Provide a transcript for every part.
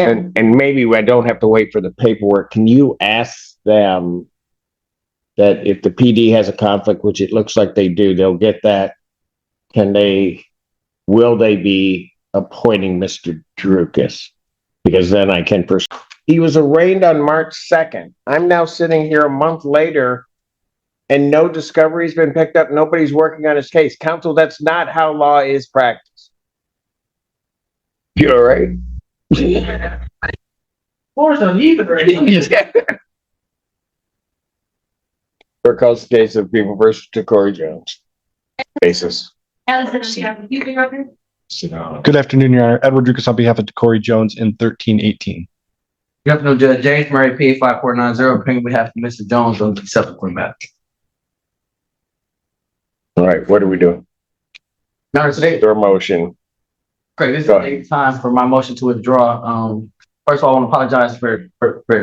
And maybe I don't have to wait for the paperwork. Can you ask them that if the PD has a conflict, which it looks like they do, they'll get that. Will they be appointing Mr. Drukas? Because then I can he was arraigned on March 2nd. I'm now sitting here a month later and no discovery's been picked up. Nobody's working on his case. Counsel, that's not how law is practiced. You all right? Floor's uneven already. For calls the case of people versus Corey Jones. Basis. Good afternoon, Your Honor. Edward Drukas on behalf of Corey Jones in 1318. Good afternoon, Judge James Murray, P 5490, appearing on behalf of Mr. Jones on the subsequent matter. All right, what are we doing? Your Honor, today, Your motion. great. This is the time for my motion to withdraw. First of all, I want to apologize for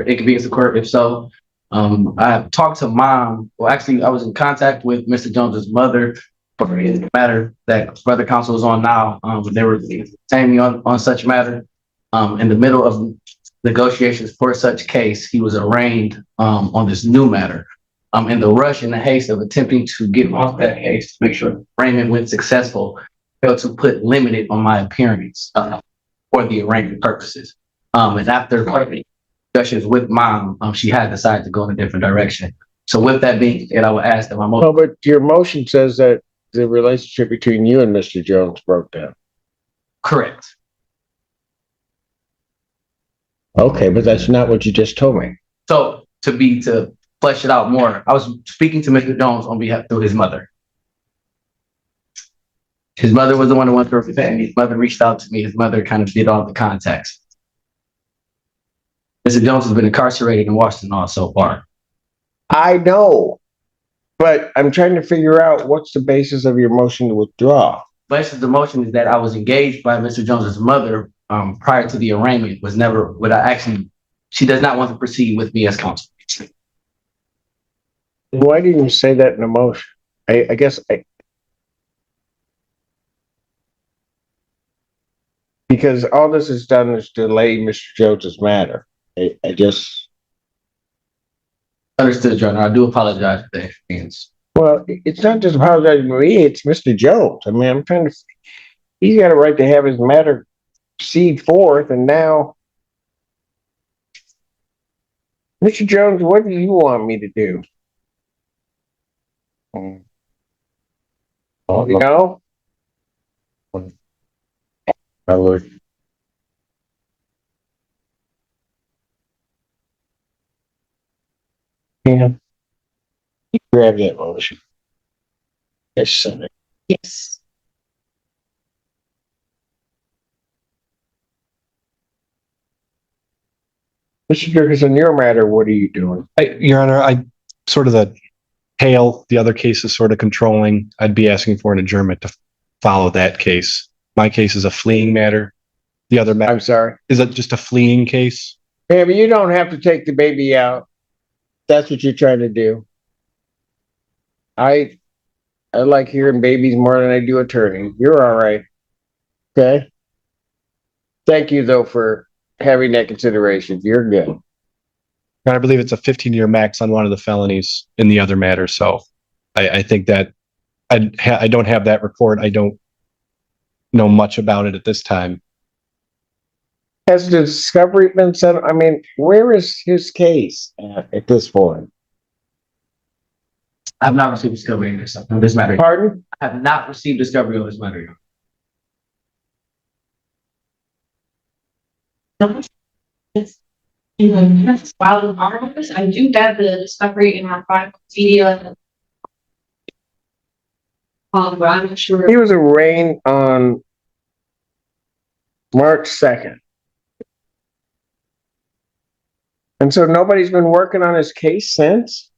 inconvenience of court. If so, I have talked to mom. Well, actually, I was in contact with Mr. Jones's mother for the matter that brother counsel is on now. They were saying me on such matter. In the middle of negotiations for such case, he was arraigned on this new matter. In the rush and the haste of attempting to get off that case to make sure the arraignment went successful, failed to put limited on my appearance for the arraignment purposes. And after discussions with mom, she had decided to go in a different direction. So with that being said, I would ask that my motion. No, but your motion says that the relationship between you and Mr. Jones broke down. Correct. Okay, but that's not what you just told me. So to flesh it out more, I was speaking to Mr. Jones on behalf of his mother. His mother was the one who went through everything. His mother reached out to me. His mother kind of did all the contacts. Mr. Jones has been incarcerated in Washington so far. I know, but I'm trying to figure out what's the basis of your motion to withdraw. The basis of the motion is that I was engaged by Mr. Jones's mother prior to the arraignment. She does not want to proceed with me as counsel. Why didn't you say that in the motion? I guess because all this has done is delay Mr. Jones's matter. I just understood, Your Honor. I do apologize for the inconvenience. Well, it's not just apologizing to me, it's Mr. Jones. I mean, he's got a right to have his matter proceed forth, and now Mr. Jones, what do you want me to do? You know? I would. Yeah. You grab that motion. Yes, Senator. Yes. Mr. Drukas, on your matter, what are you doing? Your Honor, I sort of the tail, the other case is sort of controlling. I'd be asking for an adjournment to follow that case. My case is a fleeing matter. The other matter. I'm sorry. Is it just a fleeing case? Yeah, but you don't have to take the baby out. That's what you're trying to do. I like hearing babies more than I do attorney. You're all right. Okay. Thank you though for having that consideration. You're good. I believe it's a 15-year max on one of the felonies in the other matter. So I think that I don't have that report. I don't know much about it at this time. Has the discovery been settled? I mean, where is his case at this point? I have not received discovery on this matter. Pardon? I have not received discovery on this matter. While in our office, I do have the discovery in our file media. But I'm not sure. He was arraigned on March 2nd. And so nobody's been working on his case since?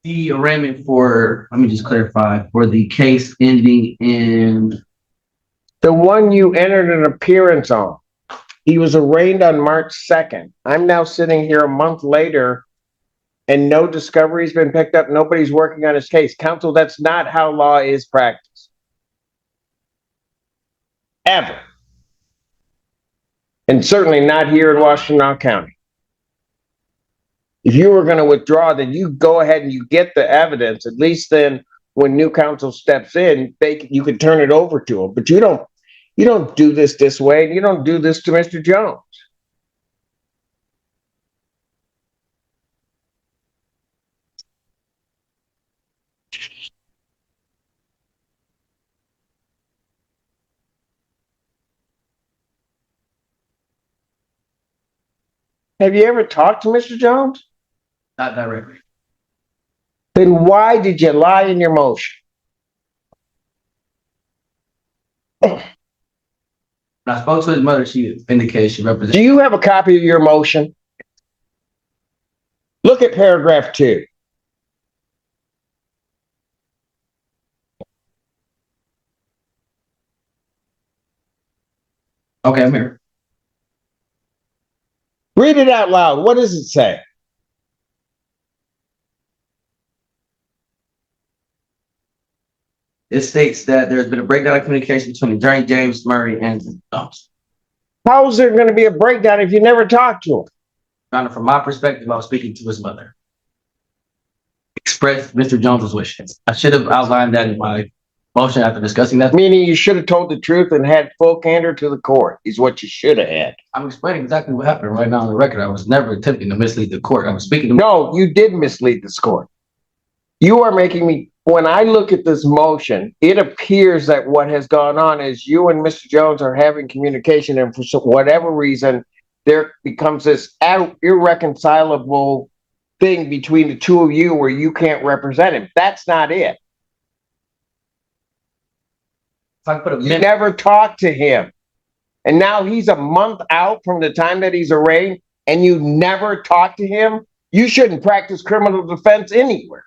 The arraignment for, let me just clarify, for the case ending in... The one you entered an appearance on. He was arraigned on March 2nd. I'm now sitting here a month later and no discovery's been picked up. Nobody's working on his case. Counsel, that's not how law is practiced. Ever. And certainly not here in Washington County. If you were going to withdraw, then you go ahead and you get the evidence. At least then when new counsel steps in, you can turn it over to them. But you don't do this way, and you don't do this to Mr. Jones. Have you ever talked to Mr. Jones? Not directly. Then why did you lie in your motion? When I spoke to his mother, she indicated she represents. Do you have a copy of your motion? Look at paragraph 2. Okay, I'm here. Read it out loud. What does it say? It states that there's been a breakdown of communication between Attorney James Murray and Jones. How is there going to be a breakdown if you never talked to him? Your Honor, from my perspective, I was speaking to his mother. Expressed Mr. Jones's wishes. I should have outlined that in my motion after discussing that. Meaning you should have told the truth and had full candor to the court is what you should have had. I'm explaining exactly what happened right now on the record. I was never attempting to mislead the court. I was speaking to. No, you did mislead this court. You are making me, when I look at this motion, it appears that what has gone on is you and Mr. Jones are having communication, and for whatever reason, there becomes this irreconcilable thing between the two of you where you can't represent him. That's not it. If I put a You minute, never talked to him. And now he's a month out from the time that he's arraigned, and you never talked to him. You shouldn't practice criminal defense anywhere.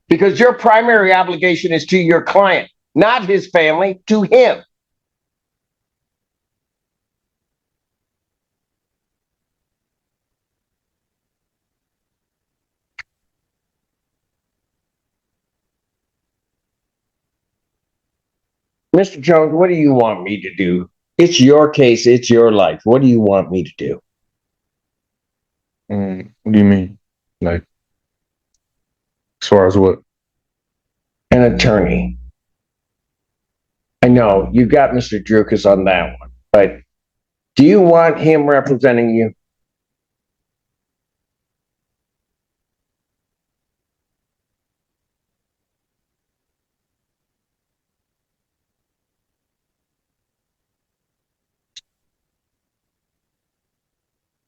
Because your primary obligation is to your client, not his family, to him. Mr. Jones, what do you want me to do? It's your case, it's your life. What do you want me to do? What do you mean? Like, as far as what? An attorney. I know you got Mr. Drukas on that one, but do you want him representing you?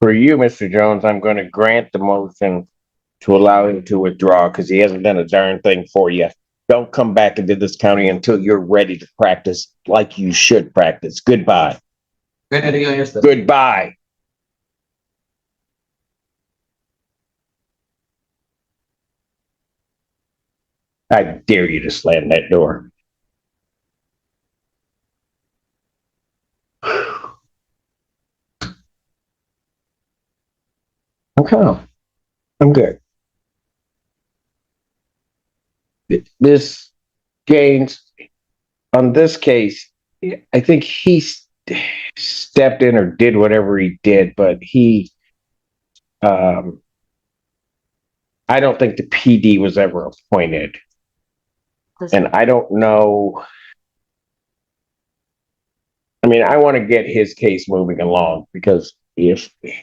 For you, Mr. Jones, I'm going to grant the motion to allow him to withdraw because he hasn't done a darn thing for you. Don't come back into this county until you're ready to practice like you should practice. Goodbye. Goodbye. I dare you to slam that door. Okay. I'm good. This Gaines, on this case, I think he stepped in or did whatever he did, but I don't think the PD was ever appointed. And I don't know. I mean, I want to get his case moving along because if the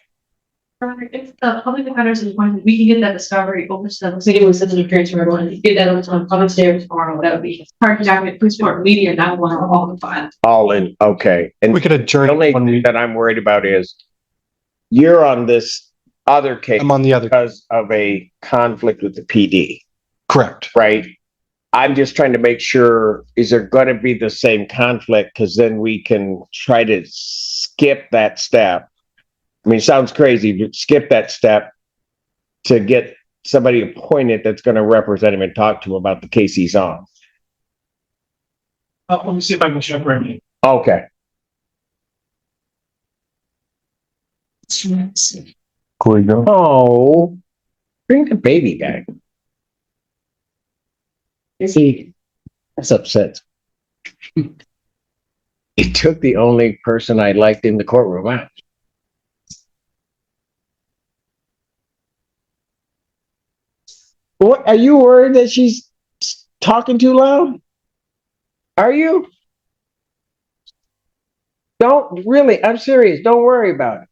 public defenders is appointed, we can get that discovery over to them. So it was such a transfer, get that over to them, public service tomorrow, that would be hard to document, police court, media, not one or all the files. all in, okay. And We could adjourn. the only thing that I'm worried about is you're on this other case I'm on the other. because of a conflict with the PD, Correct. right? I'm just trying to make sure, is there going to be the same conflict? Because then we can try to skip that step. I mean, it sounds crazy, but skip that step to get somebody appointed that's going to represent him and talk to him about the case he's on. Let me see if I can check right now. Okay. Cool, you go. Oh, bring the baby back. Is he? That's upset. He took the only person I liked in the courtroom out. What, are you worried that she's talking too loud? Are you? Don't really, I'm serious. Don't worry about it.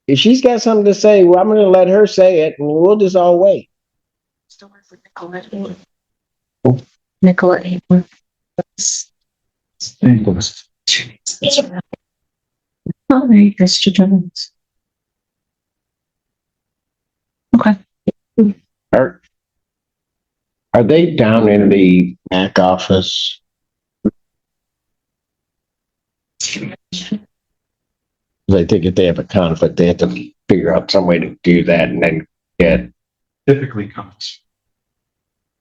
If she's got something to say, well, I'm going to let her say it and we'll just all wait. Still work with Nicolette. Oh, Mr. Jones. Okay. Are they down in the back office? I think if they have a conflict, they have to figure out some way to do that and then get. Typically comes.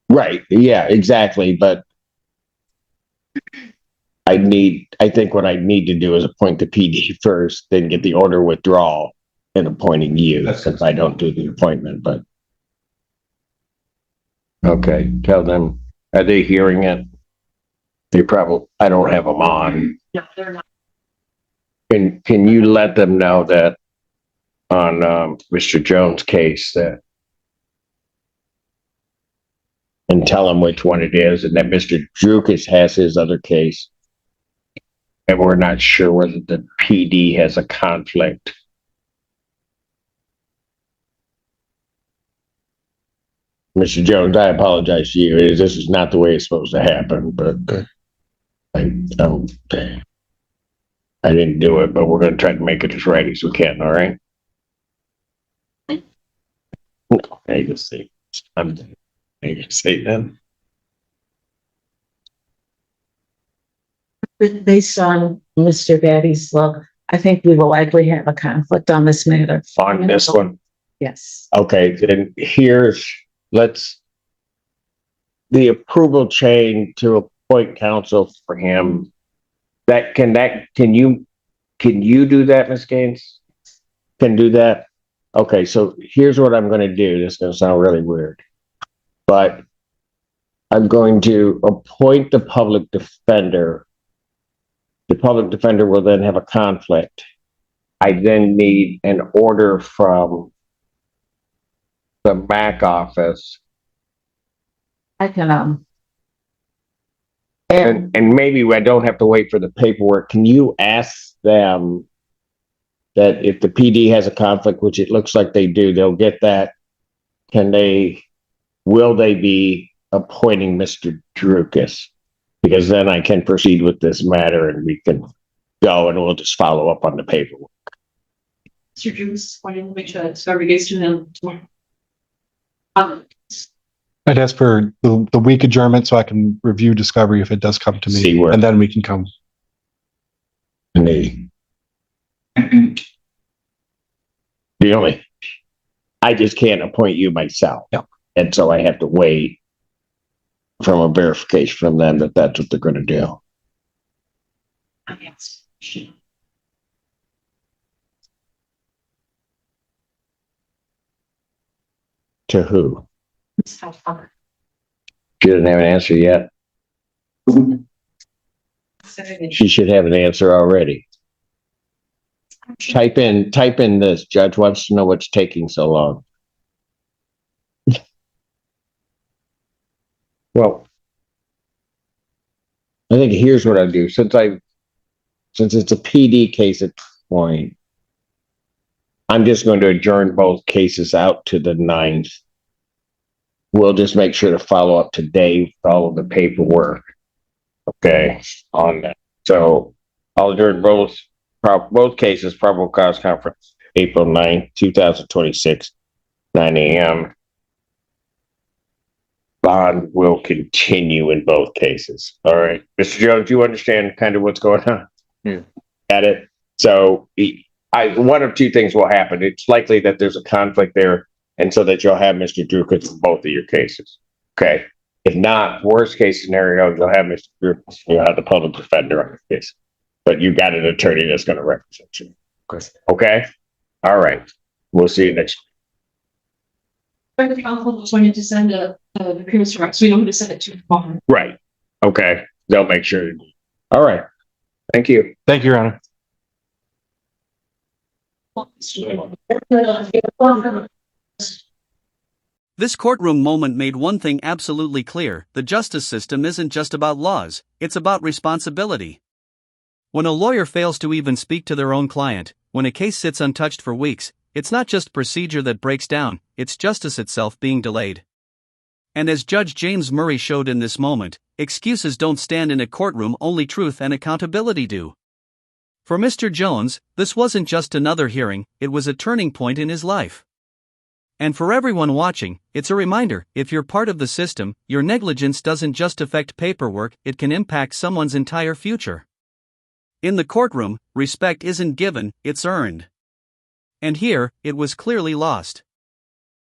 Right, yeah, exactly, but I think what I need to do is appoint the PD first, then get the order withdrawal and appointing you, since I don't do the appointment, but. Okay, tell them, are they hearing it? They probably, I don't have them on. No, they're not. Can you let them know that on, Mr. Jones' case that. And tell them which one it is, and that Mr. Drukas has his other case. And we're not sure whether the PD has a conflict. Mr. Jones, I apologize to you. This is not the way it's supposed to happen, but I didn't do it, but we're going to try to make it as right as we can. All right. I just say, I can say that. Based on Mr. Gaddy's look, I think we will likely have a conflict on this matter. On this one. Yes. Okay, then the approval chain to appoint counsel for him. Can you do that, Ms. Gaines? Can do that? Okay, so here's what I'm gonna do. This is gonna sound really weird, but I'm going to appoint the public defender. The public defender will then have a conflict. I then need an order from the back office. I can, And maybe I don't have to wait for the paperwork. Can you ask them that if the PD has a conflict, which it looks like they do, they'll get that. Will they be appointing Mr. Drukas? Because then I can proceed with this matter and we can go and we'll just follow up on the paperwork. Mr. Drews wanted to make sure that discovery gets to them tomorrow. I'd ask for the week adjournment so I can review discovery if it does come to See me, where- and then we can come. I just can't appoint you myself. Yep. And so I have to wait from a verification from them that that's what they're going to do. Yes. To who? It's how far. She doesn't have an answer yet. She should have an answer already. Type in this. Judge wants to know what's taking so long. Well, I think here's what I do. Since it's a PD case at this point, I'm just going to adjourn both cases out to the 9th. We'll just make sure to follow up today with all of the paperwork. Okay, on that. So I'll adjourn both cases, probable cause conference, April 9th, 2026, 9 a.m. Bond will continue in both cases. All right. Mr. Jones, you understand kind of what's going on? Yeah. Got it. So one of two things will happen. It's likely that there's a conflict there, and so that you'll have Mr. Drukas in both of your cases. Okay. If not, worst case scenario, you'll have Mr. Drukas, you'll have the public defender on your case. But you got an attorney that's going to represent you. Okay. All right. We'll see you next week. The council just wanted to send a appearance direct, so we know who to send it to tomorrow. Right. Okay. They'll make sure. All right. Thank you. Thank you, Your Honor. This courtroom moment made one thing absolutely clear: the justice system isn't just about laws, it's about responsibility. When a lawyer fails to even speak to their own client, when a case sits untouched for weeks, it's not just procedure that breaks down, it's justice itself being delayed. And as Judge James Murray showed in this moment, excuses don't stand in a courtroom, only truth and accountability do. For Mr. Jones, this wasn't just another hearing, it was a turning point in his life. And for everyone watching, it's a reminder: if you're part of the system, your negligence doesn't just affect paperwork, it can impact someone's entire future. In the courtroom, respect isn't given, it's earned. And here, it was clearly lost.